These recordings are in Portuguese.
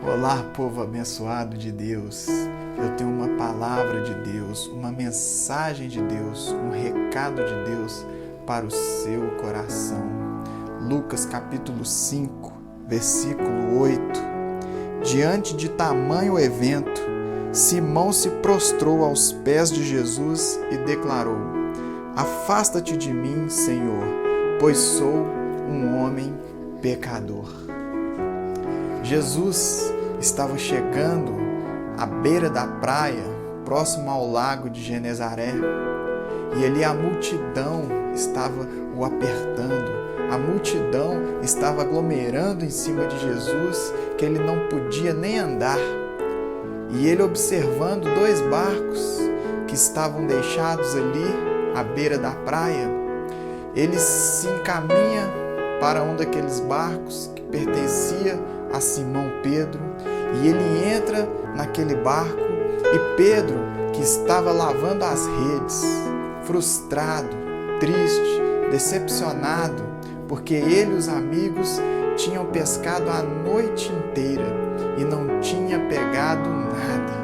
Olá, povo abençoado de Deus. Eu tenho uma palavra de Deus, uma mensagem de Deus, um recado de Deus para o seu coração. Lucas capítulo 5, versículo 8. Diante de tamanho evento, Simão se prostrou aos pés de Jesus e declarou: Afasta-te de mim, Senhor, pois sou um homem pecador. Jesus estava chegando à beira da praia, próximo ao lago de Genezaré, e ali a multidão estava o apertando, a multidão estava aglomerando em cima de Jesus, que ele não podia nem andar. E ele, observando dois barcos que estavam deixados ali à beira da praia, ele se encaminha para um daqueles barcos que pertencia a Simão Pedro, e ele entra naquele barco, e Pedro, que estava lavando as redes, frustrado, triste, decepcionado, porque ele e os amigos tinham pescado a noite inteira e não tinha pegado nada.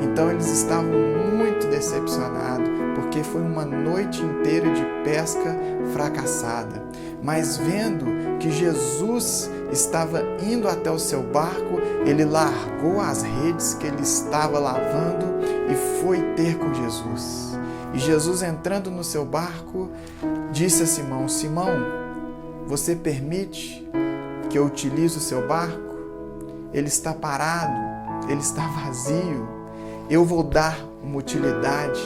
Então eles estavam muito decepcionados, porque foi uma noite inteira de pesca fracassada. Mas vendo que Jesus estava indo até o seu barco, ele largou as redes que ele estava lavando e foi ter com Jesus. E Jesus, entrando no seu barco, disse a Simão: Simão, você permite que eu utilize o seu barco? Ele está parado, ele está vazio. Eu vou dar uma utilidade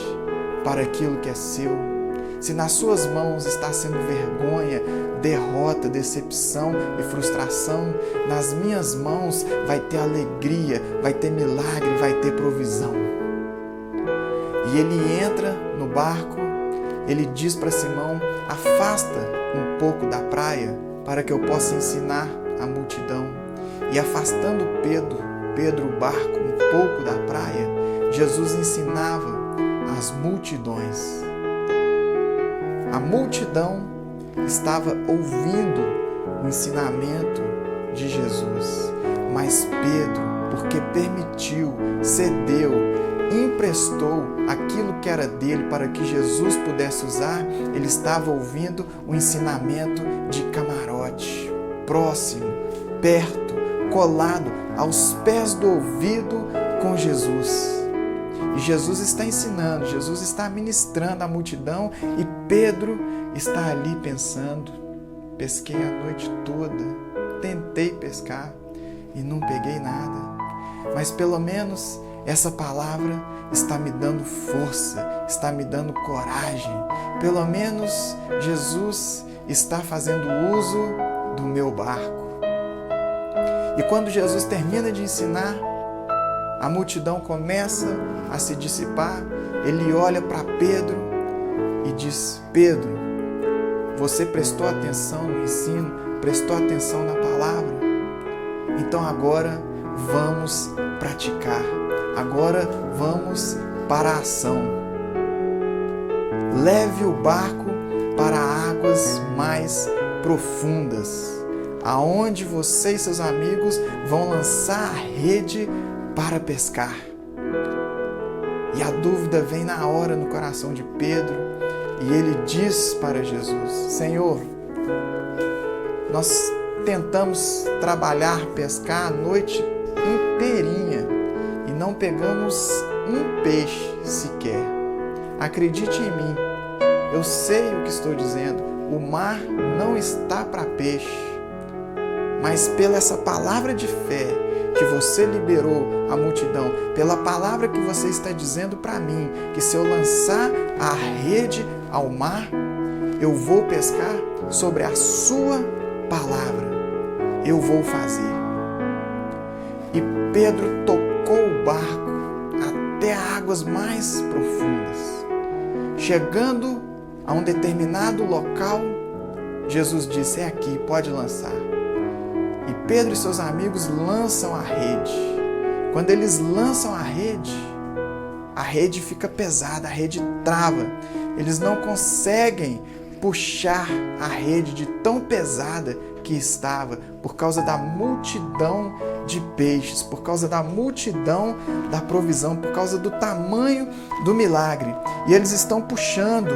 para aquilo que é seu. Se nas suas mãos está sendo vergonha, derrota, decepção e frustração, nas minhas mãos vai ter alegria, vai ter milagre, vai ter provisão. E ele entra no barco, ele diz para Simão: afasta um pouco da praia para que eu possa ensinar a multidão. E afastando Pedro o barco um pouco da praia, Jesus ensinava as multidões. A multidão estava ouvindo o ensinamento de Jesus, mas Pedro, porque permitiu, cedeu, emprestou aquilo que era dele para que Jesus pudesse usar, ele estava ouvindo o ensinamento de camarote, próximo, perto, colado aos pés do ouvido com Jesus. E Jesus está ensinando, Jesus está ministrando a multidão, e Pedro está ali pensando: pesquei a noite toda, tentei pescar e não peguei nada, mas pelo menos essa palavra está me dando força, está me dando coragem. Pelo menos Jesus está fazendo uso do meu barco. E quando Jesus termina de ensinar, a multidão começa a se dissipar. Ele olha para Pedro e diz: Pedro, você prestou atenção no ensino, prestou atenção na palavra? Então agora vamos praticar, agora vamos para a ação. Leve o barco para águas mais profundas, aonde você e seus amigos vão lançar a rede para pescar. E a dúvida vem na hora no coração de Pedro, e ele diz para Jesus: Senhor, nós tentamos trabalhar, pescar a noite inteirinha e não pegamos um peixe sequer. Acredite em mim, eu sei o que estou dizendo, o mar não está para peixe, mas pela essa palavra de fé que você liberou a multidão, pela palavra que você está dizendo para mim, que se eu lançar a rede ao mar, eu vou pescar sobre a sua palavra, eu vou fazer. E Pedro tocou o barco até águas mais profundas. Chegando a um determinado local, Jesus disse: é aqui, pode lançar. E Pedro e seus amigos lançam a rede. Quando eles lançam a rede fica pesada, a rede trava. Eles não conseguem puxar a rede de tão pesada que estava, por causa da multidão de peixes, por causa da multidão da provisão, por causa do tamanho do milagre. E eles estão puxando.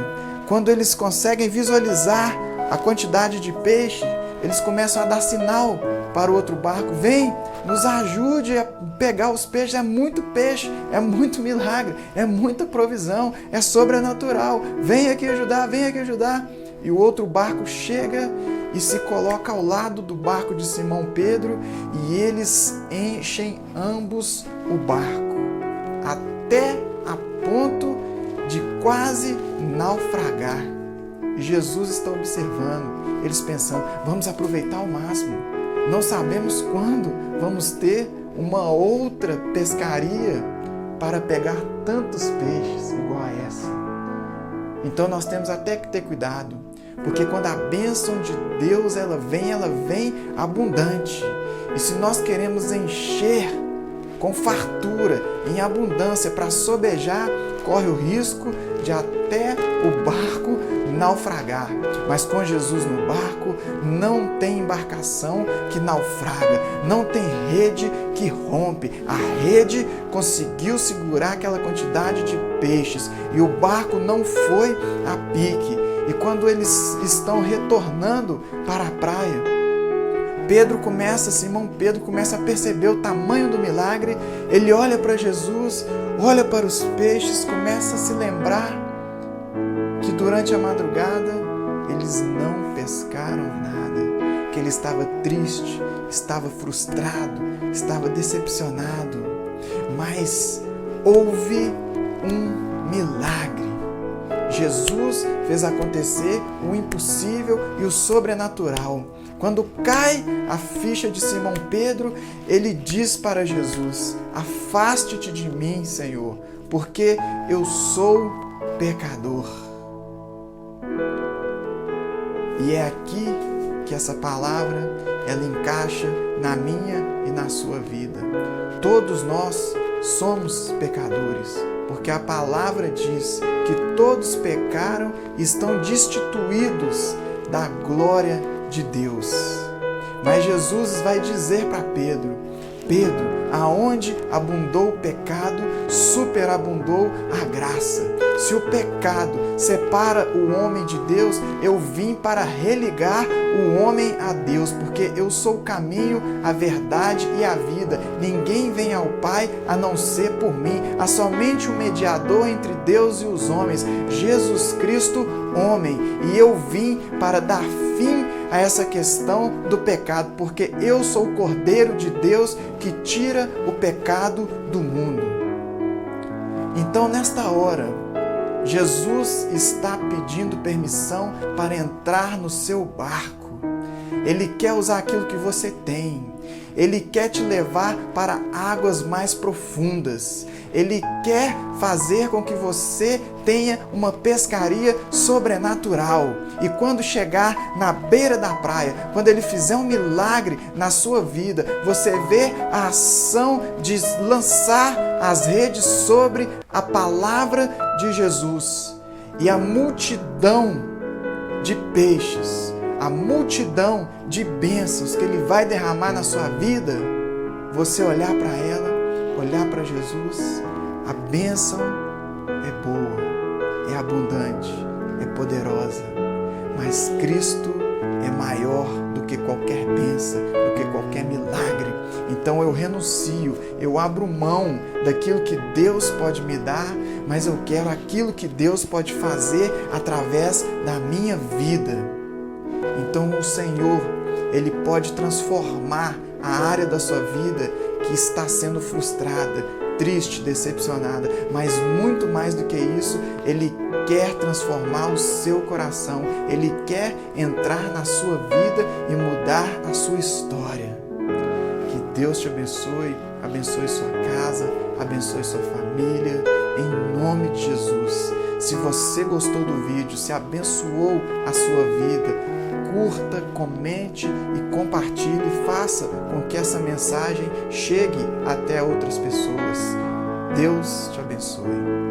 Quando eles conseguem visualizar a quantidade de peixe, eles começam a dar sinal para o outro barco: vem, nos ajude a pegar os peixes. É muito peixe, é muito milagre, é muita provisão, é sobrenatural. Vem aqui ajudar, vem aqui ajudar. E o outro barco chega e se coloca ao lado do barco de Simão Pedro, e eles enchem ambos o barco, até a ponto de quase naufragar. E Jesus está observando, eles pensando: vamos aproveitar ao máximo. Não sabemos quando vamos ter uma outra pescaria para pegar tantos peixes igual a essa. Então nós temos até que ter cuidado, porque quando a bênção de Deus ela vem abundante. E se nós queremos encher com fartura, em abundância, para sobejar, corre o risco de até o barco naufragar. Mas com Jesus no barco, não tem embarcação que naufraga, não tem rede que rompe. A rede conseguiu segurar aquela quantidade de peixes e o barco não foi a pique. E quando eles estão retornando para a praia, Simão Pedro começa a perceber o tamanho do milagre. Ele olha para Jesus, olha para os peixes, começa a se lembrar que durante a madrugada eles não pescaram nada, que ele estava triste, estava frustrado, estava decepcionado. Mas houve um milagre. Jesus fez acontecer o impossível e o sobrenatural. Quando cai a ficha de Simão Pedro, ele diz para Jesus: afaste-te de mim, Senhor, porque eu sou pecador. E é aqui que essa palavra ela encaixa na minha e na sua vida. Todos nós somos pecadores, porque a palavra diz que todos pecaram e estão destituídos da glória de Deus. Mas Jesus vai dizer para Pedro: Pedro, aonde abundou o pecado, superabundou a graça. Se o pecado separa o homem de Deus, eu vim para religar o homem a Deus, porque eu sou o caminho, a verdade e a vida. Ninguém vem ao Pai a não ser por mim. Há somente um mediador entre Deus e os homens, Jesus Cristo, homem. E eu vim para dar fim a essa questão do pecado, porque eu sou o Cordeiro de Deus que tira o pecado do mundo. Então, nesta hora, Jesus está pedindo permissão para entrar no seu barco. Ele quer usar aquilo que você tem. Ele quer te levar para águas mais profundas. Ele quer fazer com que você tenha uma pescaria sobrenatural. E quando chegar na beira da praia, quando Ele fizer um milagre na sua vida, você vê a ação de lançar as redes sobre a palavra de Jesus. E a multidão de peixes, a multidão de bênçãos que Ele vai derramar na sua vida, você olhar para ela, olhar para Jesus, a bênção é boa, é abundante, é poderosa, mas Cristo é maior do que qualquer bênção, do que qualquer milagre. Então eu renuncio, eu abro mão daquilo que Deus pode me dar, mas eu quero aquilo que Deus pode fazer através da minha vida. Então o Senhor, Ele pode transformar a área da sua vida que está sendo frustrada, triste, decepcionada, mas muito mais do que isso, Ele quer transformar o seu coração, Ele quer entrar na sua vida e mudar a sua história. Que Deus te abençoe, abençoe sua casa, abençoe sua família, em nome de Jesus. Se você gostou do vídeo, se abençoou a sua vida, curta, comente e compartilhe, faça com que essa mensagem chegue até outras pessoas. Deus te abençoe.